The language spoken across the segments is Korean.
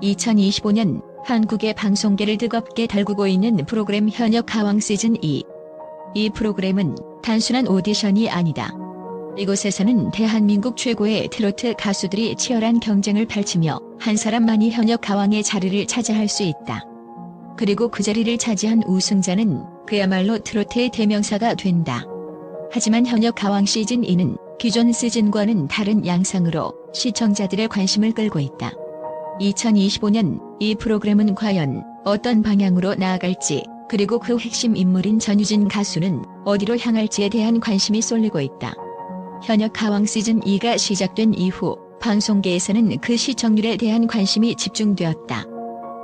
2025년 한국의 방송계를 뜨겁게 달구고 있는 프로그램 현역 가왕 시즌2. 이 프로그램은 단순한 오디션이 아니다. 이곳에서는 대한민국 최고의 트로트 가수들이 치열한 경쟁을 펼치며 한 사람만이 현역 가왕의 자리를 차지할 수 있다. 그리고 그 자리를 차지한 우승자는 그야말로 트로트의 대명사가 된다. 하지만 현역 가왕 시즌2는 기존 시즌과는 다른 양상으로 시청자들의 관심을 끌고 있다. 2025년 이 프로그램은 과연 어떤 방향으로 나아갈지, 그리고 그 핵심 인물인 전유진 가수는 어디로 향할지에 대한 관심이 쏠리고 있다. 현역 가왕 시즌2가 시작된 이후 방송계에서는 그 시청률에 대한 관심이 집중되었다.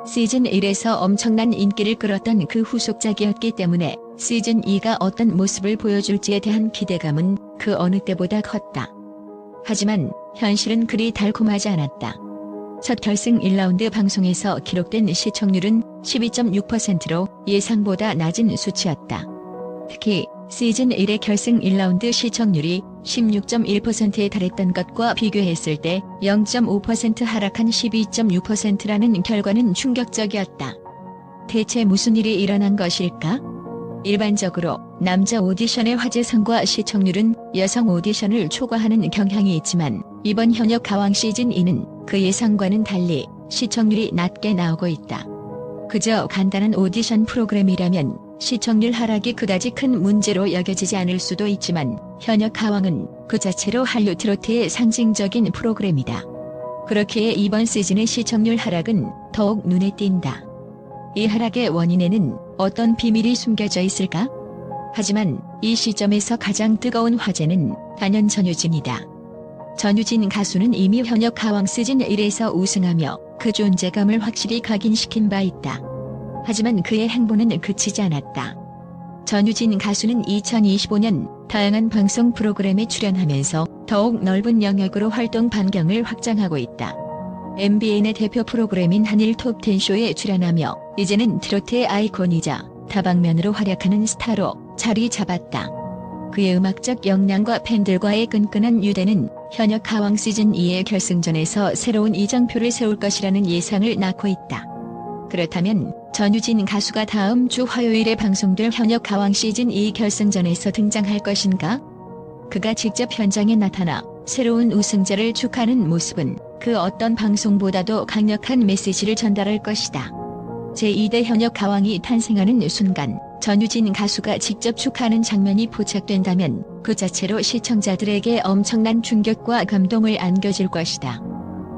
시즌1에서 엄청난 인기를 끌었던 그 후속작이었기 때문에 시즌2가 어떤 모습을 보여줄지에 대한 기대감은 그 어느 때보다 컸다. 하지만 현실은 그리 달콤하지 않았다. 첫 결승 1라운드 방송에서 기록된 시청률은 12.6%로 예상보다 낮은 수치였다. 특히 시즌1의 결승 1라운드 시청률이 16.1%에 달했던 것과 비교했을 때 0.5% 하락한 12.6%라는 결과는 충격적이었다. 대체 무슨 일이 일어난 것일까? 일반적으로 남자 오디션의 화제성과 시청률은 여성 오디션을 초과하는 경향이 있지만 이번 현역 가왕 시즌2는 그 예상과는 달리 시청률이 낮게 나오고 있다. 그저 간단한 오디션 프로그램이라면 시청률 하락이 그다지 큰 문제로 여겨지지 않을 수도 있지만 현역 가왕은 그 자체로 한류 트로트의 상징적인 프로그램이다. 그렇기에 이번 시즌의 시청률 하락은 더욱 눈에 띈다. 이 하락의 원인에는 어떤 비밀이 숨겨져 있을까? 하지만 이 시점에서 가장 뜨거운 화제는 단연 전유진이다. 전유진 가수는 이미 현역 가왕 시즌1에서 우승하며 그 존재감을 확실히 각인시킨 바 있다. 하지만 그의 행보는 그치지 않았다. 전유진 가수는 2025년 다양한 방송 프로그램에 출연하면서 더욱 넓은 영역으로 활동 반경을 확장하고 있다. MBN의 대표 프로그램인 한일 톱10쇼에 출연하며 이제는 트로트의 아이콘이자 다방면으로 활약하는 스타로 자리 잡았다. 그의 음악적 역량과 팬들과의 끈끈한 유대는 현역 가왕 시즌2의 결승전에서 새로운 이정표를 세울 것이라는 예상을 낳고 있다. 그렇다면 전유진 가수가 다음 주 화요일에 방송될 현역 가왕 시즌2 결승전에서 등장할 것인가? 그가 직접 현장에 나타나 새로운 우승자를 축하하는 모습은 그 어떤 방송보다도 강력한 메시지를 전달할 것이다. 제2대 현역 가왕이 탄생하는 순간 전유진 가수가 직접 축하하는 장면이 포착된다면 그 자체로 시청자들에게 엄청난 충격과 감동을 안겨줄 것이다.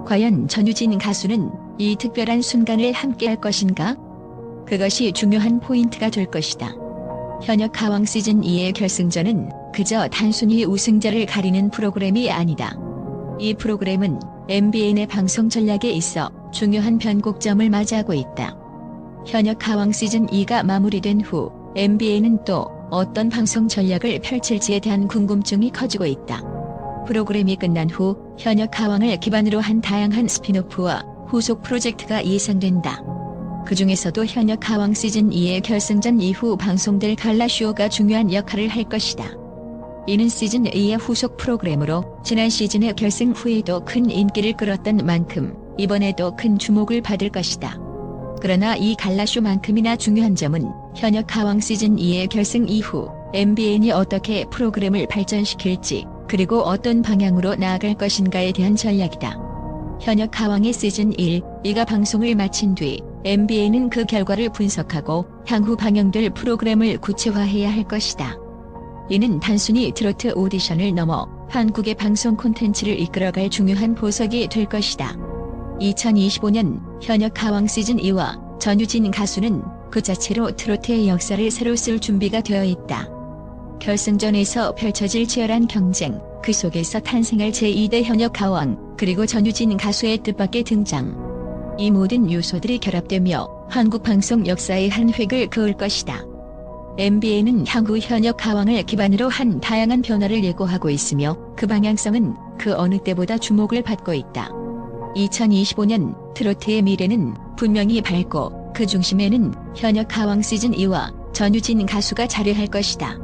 과연 전유진 가수는 이 특별한 순간을 함께할 것인가? 그것이 중요한 포인트가 될 것이다. 현역 가왕 시즌2의 결승전은 그저 단순히 우승자를 가리는 프로그램이 아니다. 이 프로그램은 MBN의 방송 전략에 있어 중요한 변곡점을 맞이하고 있다. 현역 가왕 시즌2가 마무리된 후 MBN은 또 어떤 방송 전략을 펼칠지에 대한 궁금증이 커지고 있다. 프로그램이 끝난 후 현역 가왕을 기반으로 한 다양한 스핀오프와 후속 프로젝트가 예상된다. 그 중에서도 현역 가왕 시즌2의 결승전 이후 방송될 갈라쇼가 중요한 역할을 할 것이다. 이는 시즌2의 후속 프로그램으로 지난 시즌의 결승 후에도 큰 인기를 끌었던 만큼 이번에도 큰 주목을 받을 것이다. 그러나 이 갈라쇼만큼이나 중요한 점은 현역 가왕 시즌2의 결승 이후 MBN이 어떻게 프로그램을 발전시킬지, 그리고 어떤 방향으로 나아갈 것인가에 대한 전략이다. 현역 가왕의 시즌1, 2가 방송을 마친 뒤 MBN은 그 결과를 분석하고 향후 방영될 프로그램을 구체화해야 할 것이다. 이는 단순히 트로트 오디션을 넘어 한국의 방송 콘텐츠를 이끌어갈 중요한 보석이 될 것이다. 2025년 현역 가왕 시즌2와 전유진 가수는 그 자체로 트로트의 역사를 새로 쓸 준비가 되어 있다. 결승전에서 펼쳐질 치열한 경쟁, 그 속에서 탄생할 제2대 현역 가왕, 그리고 전유진 가수의 뜻밖의 등장. 이 모든 요소들이 결합되며 한국 방송 역사의 한 획을 그을 것이다. MBN은 향후 현역 가왕을 기반으로 한 다양한 변화를 예고하고 있으며 그 방향성은 그 어느 때보다 주목을 받고 있다. 2025년 트로트의 미래는 분명히 밝고 그 중심에는 현역 가왕 시즌2와 전유진 가수가 자리할 것이다.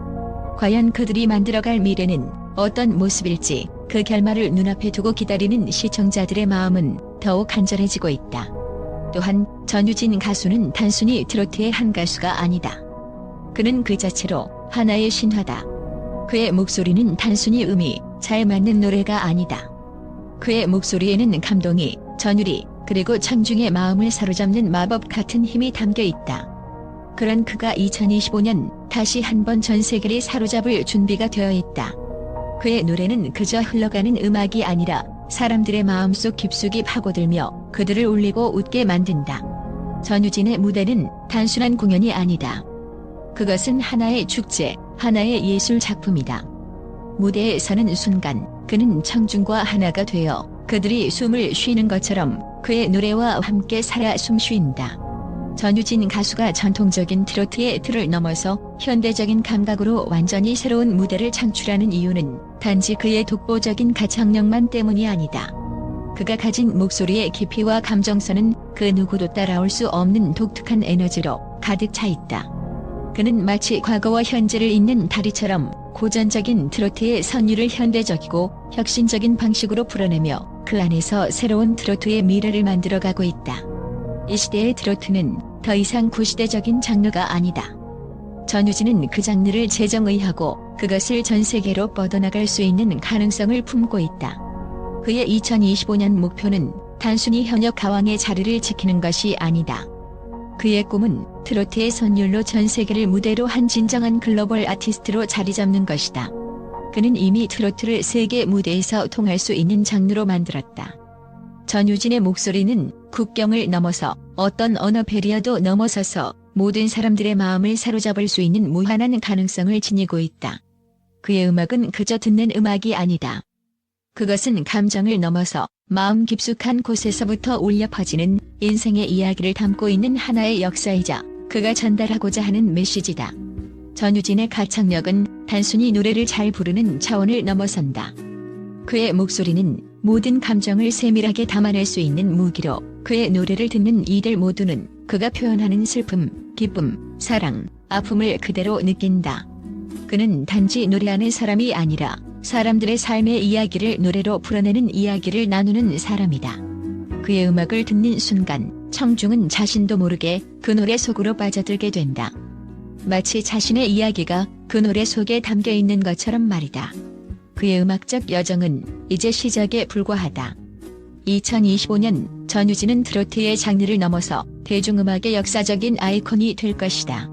과연 그들이 만들어갈 미래는 어떤 모습일지 그 결말을 눈앞에 두고 기다리는 시청자들의 마음은 더욱 간절해지고 있다. 또한 전유진 가수는 단순히 트로트의 한 가수가 아니다. 그는 그 자체로 하나의 신화다. 그의 목소리는 단순히 음이 잘 맞는 노래가 아니다. 그의 목소리에는 감동이, 전율이, 그리고 청중의 마음을 사로잡는 마법 같은 힘이 담겨 있다. 그런 그가 2025년 다시 한번 전 세계를 사로잡을 준비가 되어 있다. 그의 노래는 그저 흘러가는 음악이 아니라 사람들의 마음속 깊숙이 파고들며 그들을 울리고 웃게 만든다. 전유진의 무대는 단순한 공연이 아니다. 그것은 하나의 축제, 하나의 예술 작품이다. 무대에 서는 순간 그는 청중과 하나가 되어 그들이 숨을 쉬는 것처럼 그의 노래와 함께 살아 숨쉰다. 전유진 가수가 전통적인 트로트의 틀을 넘어서 현대적인 감각으로 완전히 새로운 무대를 창출하는 이유는 단지 그의 독보적인 가창력만 때문이 아니다. 그가 가진 목소리의 깊이와 감정선은 그 누구도 따라올 수 없는 독특한 에너지로 가득 차 있다. 그는 마치 과거와 현재를 잇는 다리처럼 고전적인 트로트의 선율을 현대적이고 혁신적인 방식으로 풀어내며 그 안에서 새로운 트로트의 미래를 만들어가고 있다. 이 시대의 트로트는 더 이상 구시대적인 장르가 아니다. 전유진은 그 장르를 재정의하고 그것을 전 세계로 뻗어나갈 수 있는 가능성을 품고 있다. 그의 2025년 목표는 단순히 현역 가왕의 자리를 지키는 것이 아니다. 그의 꿈은 트로트의 선율로 전 세계를 무대로 한 진정한 글로벌 아티스트로 자리 잡는 것이다. 그는 이미 트로트를 세계 무대에서 통할 수 있는 장르로 만들었다. 전유진의 목소리는 국경을 넘어서 어떤 언어 배리어도 넘어서서 모든 사람들의 마음을 사로잡을 수 있는 무한한 가능성을 지니고 있다. 그의 음악은 그저 듣는 음악이 아니다. 그것은 감정을 넘어서 마음 깊숙한 곳에서부터 울려 퍼지는 인생의 이야기를 담고 있는 하나의 역사이자 그가 전달하고자 하는 메시지다. 전유진의 가창력은 단순히 노래를 잘 부르는 차원을 넘어선다. 그의 목소리는 모든 감정을 세밀하게 담아낼 수 있는 무기로 그의 노래를 듣는 이들 모두는 그가 표현하는 슬픔, 기쁨, 사랑, 아픔을 그대로 느낀다. 그는 단지 노래하는 사람이 아니라 사람들의 삶의 이야기를 노래로 풀어내는 이야기를 나누는 사람이다. 그의 음악을 듣는 순간 청중은 자신도 모르게 그 노래 속으로 빠져들게 된다. 마치 자신의 이야기가 그 노래 속에 담겨 있는 것처럼 말이다. 그의 음악적 여정은 이제 시작에 불과하다. 2025년 전유진은 트로트의 장르를 넘어서 대중음악의 역사적인 아이콘이 될 것이다.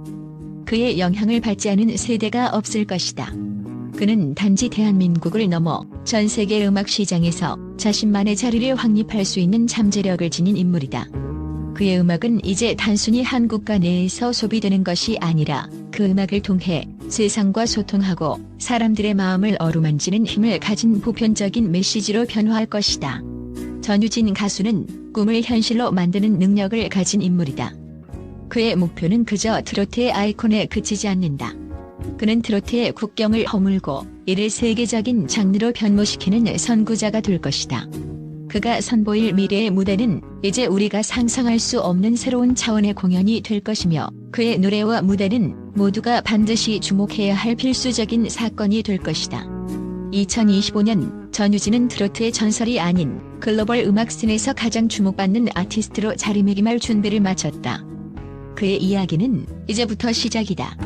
그의 영향을 받지 않은 세대가 없을 것이다. 그는 단지 대한민국을 넘어 전 세계 음악 시장에서 자신만의 자리를 확립할 수 있는 잠재력을 지닌 인물이다. 그의 음악은 이제 단순히 한 국가 내에서 소비되는 것이 아니라 그 음악을 통해 세상과 소통하고 사람들의 마음을 어루만지는 힘을 가진 보편적인 메시지로 변화할 것이다. 전유진 가수는 꿈을 현실로 만드는 능력을 가진 인물이다. 그의 목표는 그저 트로트의 아이콘에 그치지 않는다. 그는 트로트의 국경을 허물고 이를 세계적인 장르로 변모시키는 선구자가 될 것이다. 그가 선보일 미래의 무대는 이제 우리가 상상할 수 없는 새로운 차원의 공연이 될 것이며 그의 노래와 무대는 모두가 반드시 주목해야 할 필수적인 사건이 될 것이다. 2025년 전유진은 트로트의 전설이 아닌 글로벌 음악 씬에서 가장 주목받는 아티스트로 자리매김할 준비를 마쳤다. 그의 이야기는 이제부터 시작이다.